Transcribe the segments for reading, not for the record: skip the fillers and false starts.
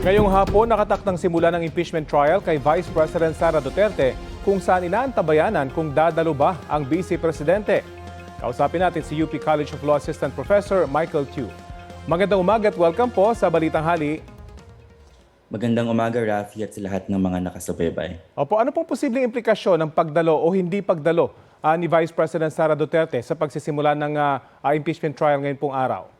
Ngayong hapon, nakatakdang simula ng impeachment trial kay Vice President Sara Duterte kung saan inaantabayanan kung dadalo ba ang Vice Presidente. Kausapin natin si UP College of Law Assistant Professor Michael Tew. Magandang umaga at welcome po sa Balitang Hali. Magandang umaga, Rafi, at sa lahat ng mga nakasubaybay. Opo, ano pong posibleng implikasyon ng pagdalo o hindi pagdalo ni Vice President Sara Duterte sa pagsisimula ng impeachment trial ngayon pong araw?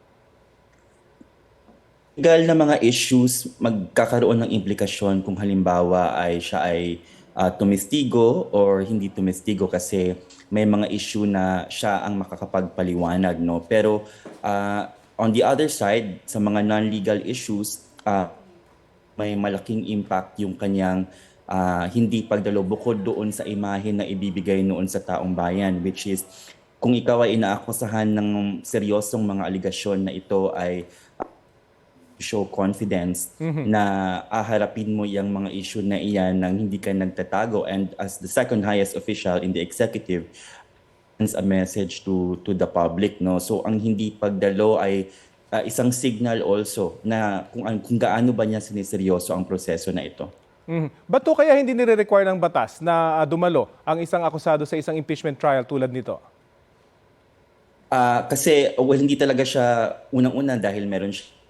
Legal na mga issues magkakaroon ng implikasyon kung halimbawa ay siya ay tumistigo or hindi tumistigo kasi may mga issue na siya ang makakapagpaliwanag, no? Pero on the other side, sa mga non-legal issues, may malaking impact yung kanyang hindi pagdalo bukod doon sa imahe na ibibigay noon sa taong bayan, which is kung ikaw ay inaakusahan ng seryosong mga aligasyon na ito ay show confidence na aharapin mo yung mga issue na iyan nang hindi ka nagtatago, and as the second highest official in the executive sends a message to the public, no? So ang hindi pagdalo ay isang signal also na kung gaano ba niya siniseryoso ang proseso na ito. Ba't to kaya hindi nire-require ng batas na dumalo ang isang akusado sa isang impeachment trial tulad nito? Kasi hindi talaga siya unang-una dahil meron siya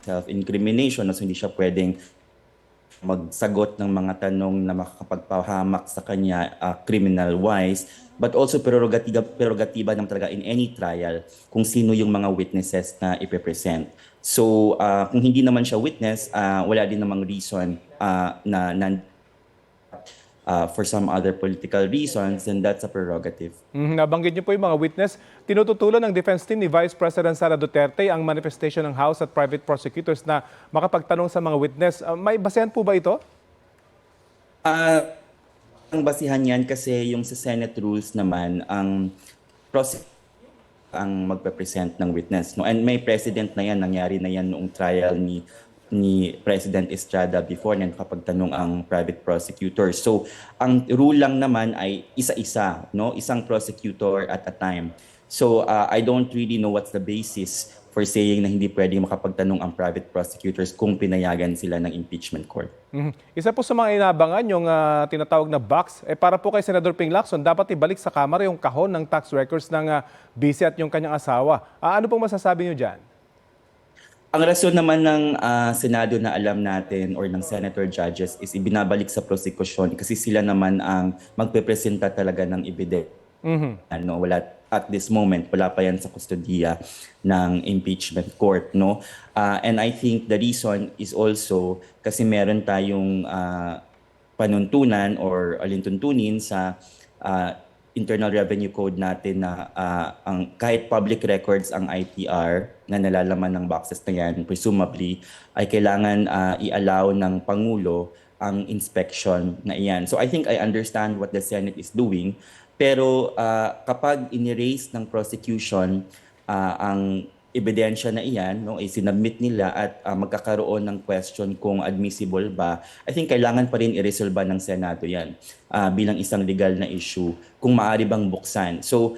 self-incrimination, so hindi siya pwedeng magsagot ng mga tanong na makakapagpahamak sa kanya criminal-wise, but also prerogatiba ng talaga in any trial kung sino yung mga witnesses na ipepresent. So kung hindi naman siya witness, wala din namang reason for some other political reasons, and that's a prerogative. Nabanggit niyo po yung mga witness. Tinututulan ng defense team ni Vice President Sara Duterte ang manifestation ng House at private prosecutors na makapagtanong sa mga witness. May basehan po ba ito? Ang basihan yan kasi yung sa Senate rules naman, ang magpe-present ng witness, no? And may precedent na yan, nangyari na yan noong trial ni President Estrada before na nakapagtanong ang private prosecutor. So, ang rule lang naman ay isa-isa, no? Isang prosecutor at a time. So, I don't really know what's the basis for saying na hindi pwedeng makapagtanong ang private prosecutors kung pinayagan sila ng impeachment court. Isa po sa mga inabangan yung tinatawag na box, para po kay Senador Ping Lacson, dapat ibalik sa Kamara yung kahon ng tax records ng vice at yung kanyang asawa. Ano pong masasabi niyo dyan? Ang rason naman ng Senado na alam natin or ng senator judges is ibinabalik sa prosecution kasi sila naman ang magpepresenta talaga ng ebidensya. Wala at this moment, wala pa yan sa kustodiya ng impeachment court, no? And I think the reason is also kasi meron tayong panuntunan or alintuntunin sa Internal Revenue Code natin na ang kahit public records ang ITR na nalalaman ng boxes na yan, presumably, ay kailangan i-allow ng Pangulo ang inspection na iyan. So I think I understand what the Senate is doing, pero kapag in-erase ng prosecution ang ebidensya na iyan, no, ay sinubmit nila at magkakaroon ng question kung admissible ba, I think kailangan pa rin i-resolve ng Senado yan bilang isang legal na issue kung maaari bang buksan. So,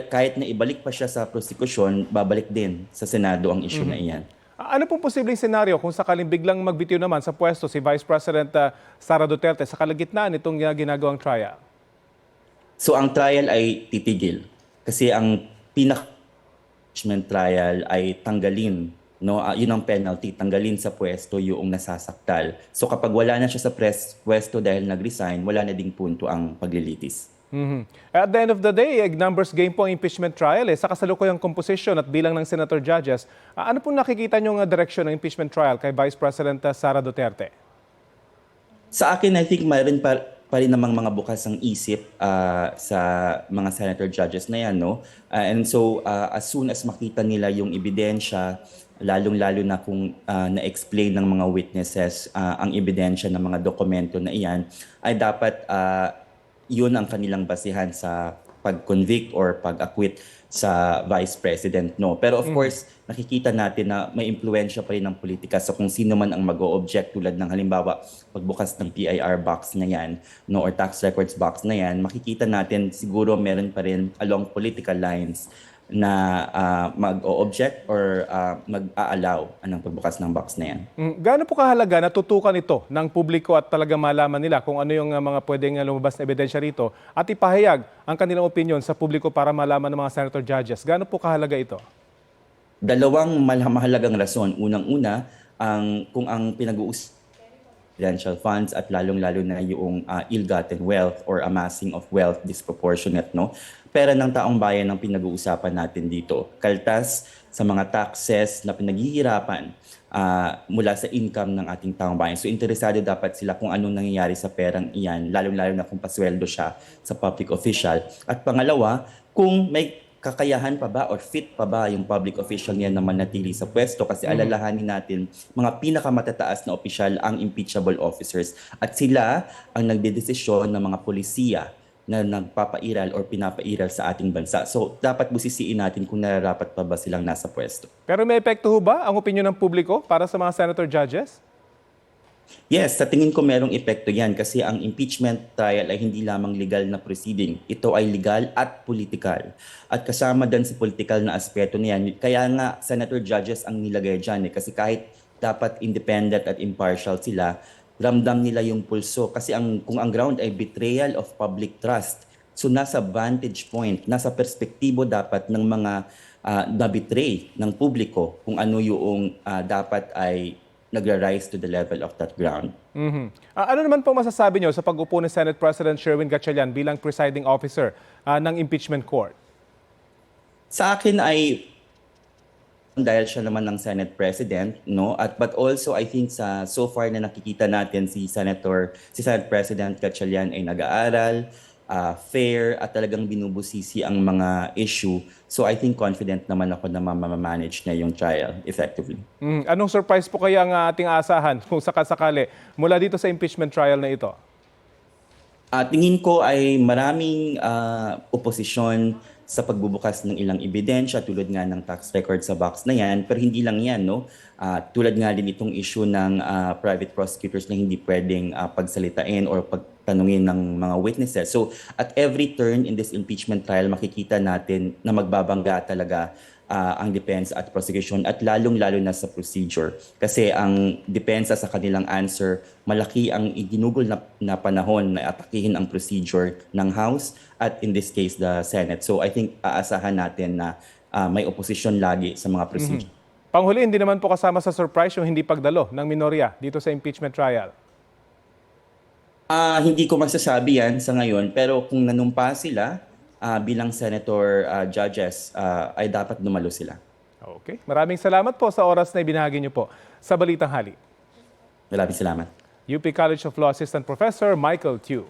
kahit na ibalik pa siya sa prosecution, babalik din sa Senado ang issue na iyan. Ano pong posibleng senaryo kung sakaling biglang magbitiw naman sa pwesto si Vice President Sara Duterte sa kalagitnaan itong ginagawang trial? So, ang trial ay titigil kasi ang impeachment trial ay tanggalin, no? Yun ang penalty, tanggalin sa pwesto yung nasasaktal. So kapag wala na siya sa pwesto dahil nag-resign, wala na ding punto ang paglilitis. At the end of the day, numbers game po ang impeachment trial. Sa kasalukuyang composition at bilang ng senator judges, ano pong nakikita nyo direksyon ng impeachment trial kay Vice President Sara Duterte? Sa akin, I think mayroon pa rin namang mga bukas ang isip sa mga senator judges na yan, no? And so, as soon as makita nila yung ebidensya, lalong-lalo na kung na-explain ng mga witnesses ang ebidensya ng mga dokumento na iyan, ay dapat yun ang kanilang basihan sa pag-convict or pag-acquit sa Vice President, no? Pero of course, nakikita natin na may impluensya pa rin ng politika. So kung sino man ang mag-o-object tulad ng halimbawa pagbukas ng PIR box na yan, no, or tax records box na yan, makikita natin siguro meron pa rin along political lines na mag-o-object or mag-a-allow ng pagbukas ng box na yan. Gaano po kahalaga natutukan ito ng publiko at talaga malaman nila kung ano yung mga pwedeng lumabas na ebidensya rito at ipahayag ang kanilang opinion sa publiko para malaman ng mga senator judges? Gaano po kahalaga ito? Dalawang mahalagang rason. Unang-una, kung ang pinag-uusap presidential funds at lalong-lalo na yung ill-gotten wealth or amassing of wealth disproportionate, no? Pera ng taong bayan ang pinag-uusapan natin dito. Kaltas sa mga taxes na pinaghihirapan mula sa income ng ating taong bayan. So interesado dapat sila kung anong nangyayari sa perang iyan, lalong-lalo na kung pasweldo siya sa public official. At pangalawa, kung may kakayahan pa ba or fit pa ba yung public official niya na manatili sa pwesto kasi alalahanin natin mga pinakamatataas na opisyal ang impeachable officers at sila ang nagdedesisyon ng mga polisiya na nagpapairal or pinapairal sa ating bansa. So dapat busisiin natin kung nararapat pa ba silang nasa pwesto. Pero may epekto ho ba ang opinion ng publiko para sa mga senator judges? Yes, sa tingin ko merong epekto yan kasi ang impeachment trial ay hindi lamang legal na proceeding. Ito ay legal at political. At kasama din sa political na aspeto niyan. Kaya nga senator judges ang nilagay dyan kasi kahit dapat independent at impartial sila, ramdam nila yung pulso. Kasi kung ang ground ay betrayal of public trust, so nasa vantage point, nasa perspektibo dapat ng mga na-betray ng publiko kung ano yung dapat ay nagra-rise to the level of that ground. Ano naman po masasabi nyo sa pag-upo ni Senate President Sherwin Gatchalian bilang presiding officer ng impeachment court? Sa akin ay dahil siya naman ng Senate President, no? But also I think so far na nakikita natin si Senate President Gatchalian ay nag-aaral, fair at talagang binubusisi ang mga issue. So I think confident naman ako na ma-manage niya yung trial effectively. Anong surprise po kaya ang ating aasahan kung sakasakali mula dito sa impeachment trial na ito? Tingin ko ay maraming oposisyon sa pagbubukas ng ilang ebidensya tulad nga ng tax record sa box na yan. Pero hindi lang yan, no? Tulad nga din itong issue ng private prosecutors na hindi pwedeng pagsalitain or pagtanungin ng mga witnesses. So at every turn in this impeachment trial, makikita natin na magbabangga talaga ang depensa at prosecution at lalong-lalo na sa procedure. Kasi ang depensa sa kanilang answer, malaki ang iginugol na panahon na atakihin ang procedure ng House at in this case, the Senate. So I think aasahan natin na may opposition lagi sa mga procedure. Panghuli, hindi naman po kasama sa surprise yung hindi pagdalo ng minorya dito sa impeachment trial. Hindi ko masasabi yan sa ngayon, pero kung nanumpa sila, bilang senator judges ay dapat dumalo sila. Okay. Maraming salamat po sa oras na ibinahagi niyo po sa Balitang Hali. Maraming salamat. UP College of Law Assistant Professor Michael Tew.